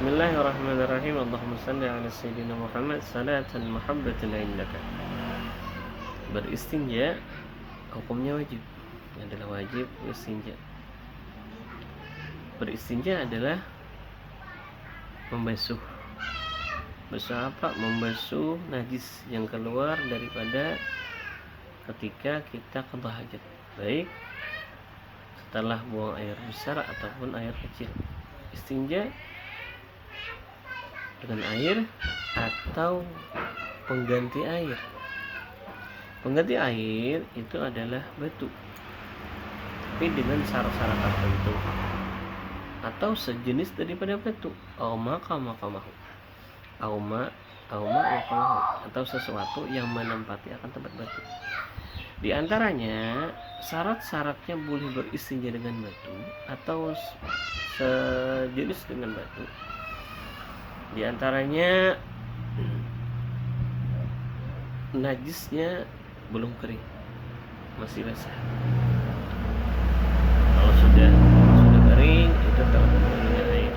Bismillahirrahmanirrahim. Allahumma salli ala sayyidina Muhammad salatan muhabbatan indaka. Beristinja hukumnya wajib. Adalah wajib beristinja. Beristinja adalah membasuh. Basuh apa? Membasuh najis yang keluar daripada ketika kita qadha hajat. Baik setelah buang air besar ataupun air kecil. Istinja dengan air atau pengganti air. Pengganti air itu adalah batu, tapi dengan syarat-syarat tertentu atau sejenis daripada batu. Auma atau sesuatu yang menempati akan tempat batu. Di antaranya syarat-syaratnya boleh beristinja dengan batu atau sejenis dengan batu. Di antaranya najisnya belum kering, masih basah. Kalau sudah kering itu terkena air.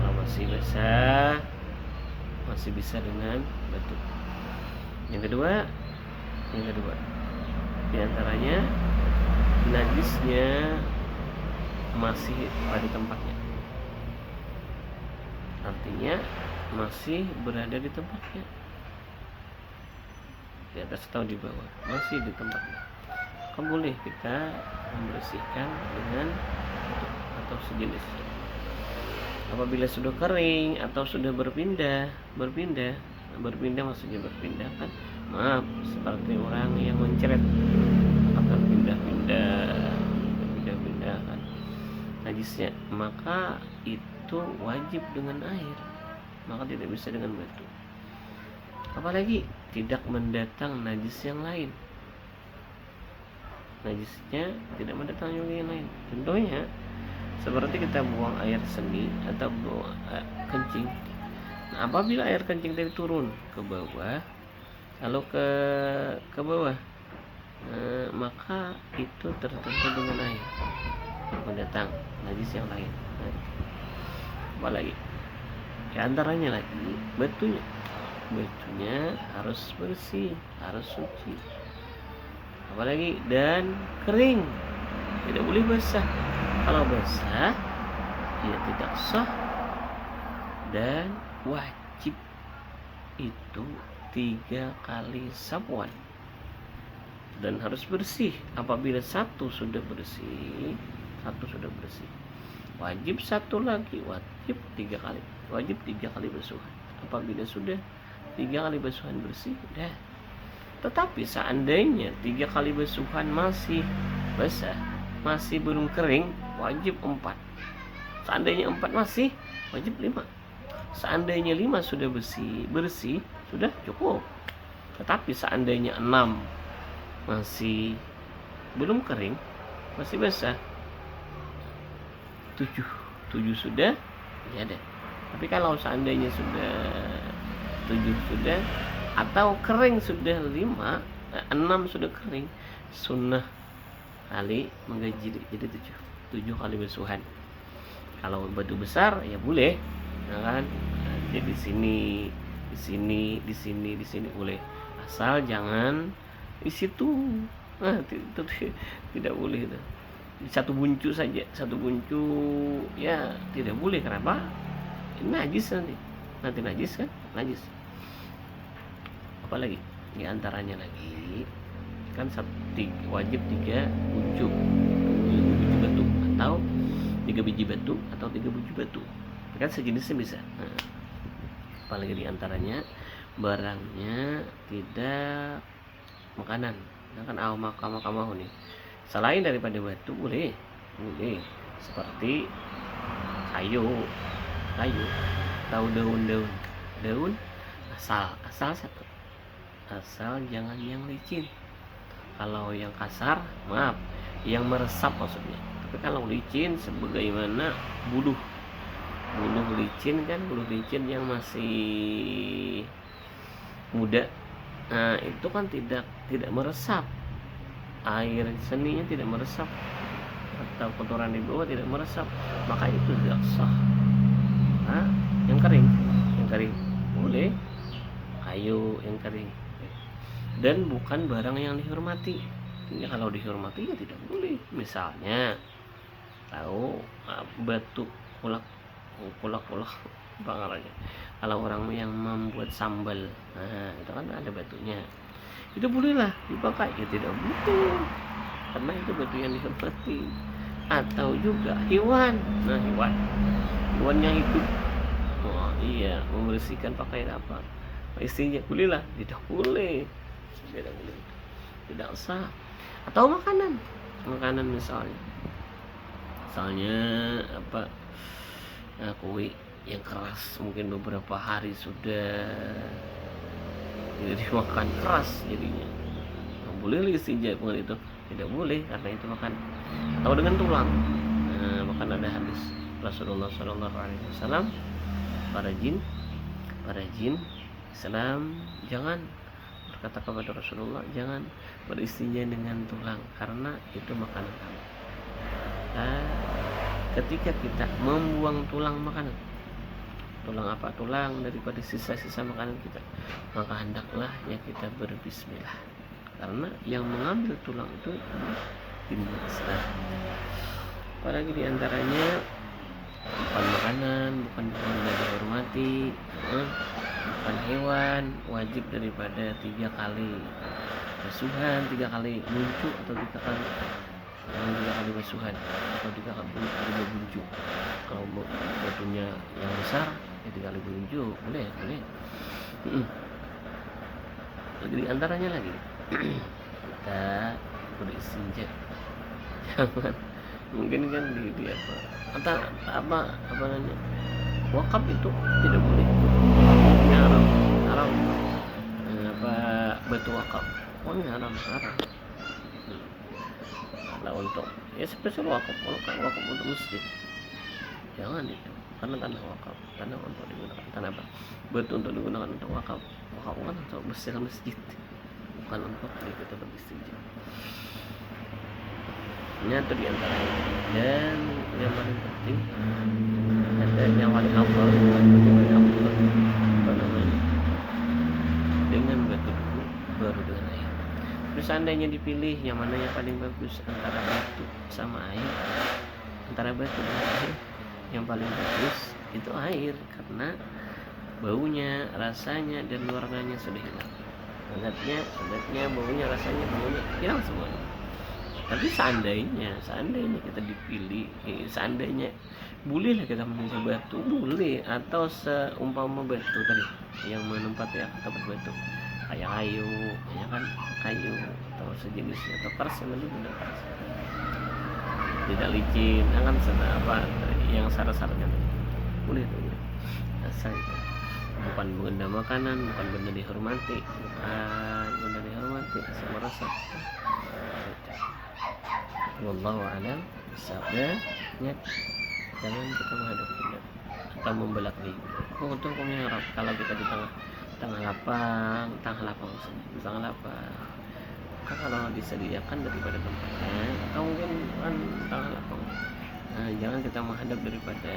Kalau masih basah masih bisa dengan batu. Yang kedua di antaranya najisnya masih pada tempatnya. Artinya masih berada di tempatnya, di atas atau di bawah, masih di tempatnya. Maka boleh kita membersihkan dengan atau sejenis. Apabila sudah kering atau sudah berpindah maksudnya berpindah kan, maaf, seperti orang yang mencret akan pindah-pindah kan najisnya, maka itu wajib dengan air, maka tidak bisa dengan batu. Apalagi tidak mendatang najis yang lain, najisnya tidak mendatang yang lain. Contohnya seperti kita buang air seni atau buang kencing. Nah, apabila air kencing tadi turun ke bawah, lalu ke bawah, maka itu tertentu dengan air, mendatang najis yang lain. Apalagi di antaranya lagi batunya harus bersih, harus suci. Apalagi dan kering, tidak boleh basah. Kalau basah ya tidak sah, dan wajib itu 3 kali sapuan dan harus bersih. Apabila satu sudah bersih, wajib satu lagi, wajib 3 kali basuhan. Apabila sudah 3 kali basuhan bersih, udah. Tetapi seandainya 3 kali basuhan masih basah, masih belum kering, wajib 4. Seandainya 4 masih, wajib 5. Seandainya 5 sudah bersih, sudah cukup. Tetapi seandainya 6 masih belum kering, masih basah, 7 sudah, ya deh. Tapi kalau seandainya sudah 7 sudah atau kering sudah 5, 6 sudah kering, sunnah kali menggaji jadi 7 kali basuhan. Kalau batu besar ya boleh, ya kan? Jadi di sini boleh, asal jangan di situ. Itu tidak boleh itu. Satu buncu saja, ya tidak boleh. Kenapa? Ini najis nanti najis kan, apalagi di antaranya lagi kan wajib 3 buncu batu atau 3 biji batu atau 3 buju batu, kan sejenisnya bisa. Apalagi di antaranya barangnya tidak makanan, kan awmakamahu nih. Selain daripada batu boleh seperti kayu atau daun asal satu, asal jangan yang licin. Kalau yang kasar, maaf, yang meresap maksudnya. Tapi kalau licin sebagaimana buluh licin kan, buluh licin yang masih muda, nah itu kan tidak meresap, air seninya tidak meresap atau kotoran di bawah tidak meresap, maka itu tidak sah. dan bukan barang yang dihormati. Ini kalau dihormati ya tidak boleh. Misalnya tahu batu kulak apa namanya, kalau orang yang membuat sambal, nah itu kan ada batunya, itu bolehlah dipakai, ya tidak butuh karena itu batu yang dihormati. Atau juga hewan, nah hewan yang hidup, oh iya, membersihkan pakaian apa istrinya, bolehlah, tidak boleh, tidak sah. Atau makanan misalnya apa, kue yang keras mungkin beberapa hari sudah jadi makan keras jadinya, boleh istinja dengan itu? Tidak boleh, karena itu makan. Atau dengan tulang, bahkan ada hadis Rasulullah SAW, para jin Islam jangan berkata kepada Rasulullah, jangan beristinja dengan tulang karena itu makanan kami. Ketika kita membuang tulang makanan, tulang daripada sisa-sisa makanan kita, maka hendaklah ya kita berbismillah, karena yang mengambil tulang itu dinas. Apalagi diantaranya bukan makanan, bukan benda dihormati, bukan hewan, wajib daripada 3 kali basuhan, 3 kali muncul atau 3 kali basuhan atau 3 kali bunjuk. Kalau batunya yang besar ya 3 kali bunjuk, boleh. Jadi antaranya lagi kita beristinja, jangan mungkin kan di apa namanya, wakaf itu tidak boleh, haram batu wakaf, haram. Nah, untuk ya spesial wakaf, kalau wakaf untuk masjid jangan itu, karena tanah wakaf, tanah untuk digunakan, tanah apa, batu untuk digunakan untuk wakaf kan untuk besar masjid, bukan untuk kita beristinja. Ini itu diantaranya. Dan yang paling penting ada yang paling hafal dengan batu dulu baru dengan air. Terus seandainya dipilih yang mana yang paling bagus antara batu sama air, antara batu dan air, yang paling bagus itu air, karena baunya, rasanya dan warnanya sudah hilang. Adatnya baunya, rasanya, hilang semuanya. Tapi seandainya kita dipilih, seandainya bolehlah kita menjadi batu, boleh, atau seumpama batu tadi yang menempati tempat batu, kayak kayu atau sejenisnya, atau keras, yang lebih benar keras, tidak licin, kan yang syarat-syaratnya boleh. Asal itu bukan benda makanan, bukan benda dihormati, asal merasa. Wallahu a'lam bishawab. Jangan kita menghadap kiblat atau membelak diri. Untuk hukumnya kalau kita di tengah lapang, kalau disediakan daripada tempatnya, atau mungkin kan tengah lapang, jangan kita menghadap daripada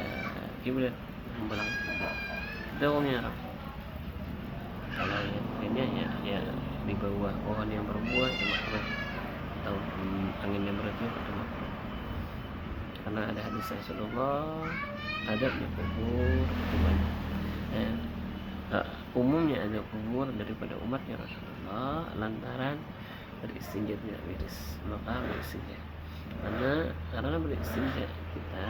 kiblat, membelak kiblat. Itu hukumnya haram. Kalau yang lainnya ya di bawah pohon yang berbuah cuma atau angin yang bertiup itu makruh, karena ada hadis Rasulullah, adabnya kubur itu banyak, umumnya ada kubur daripada umatnya Rasulullah lantaran beristinja tidak miris, maka beristinja, karena beristinja kita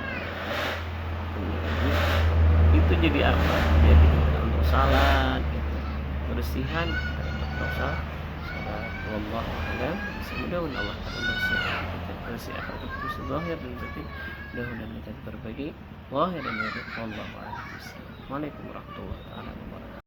itu jadi apa, jadi untuk salat gitu, bersihan untuk salat. Wallahu a'lam. Mudah-mudahan Allah bersih akal kita, zahir dan batin, mudah-mudahan kita berbagi zahir dan batin. Wallahu a'lam. Assalamualaikum warahmatullahi wabarakatuh.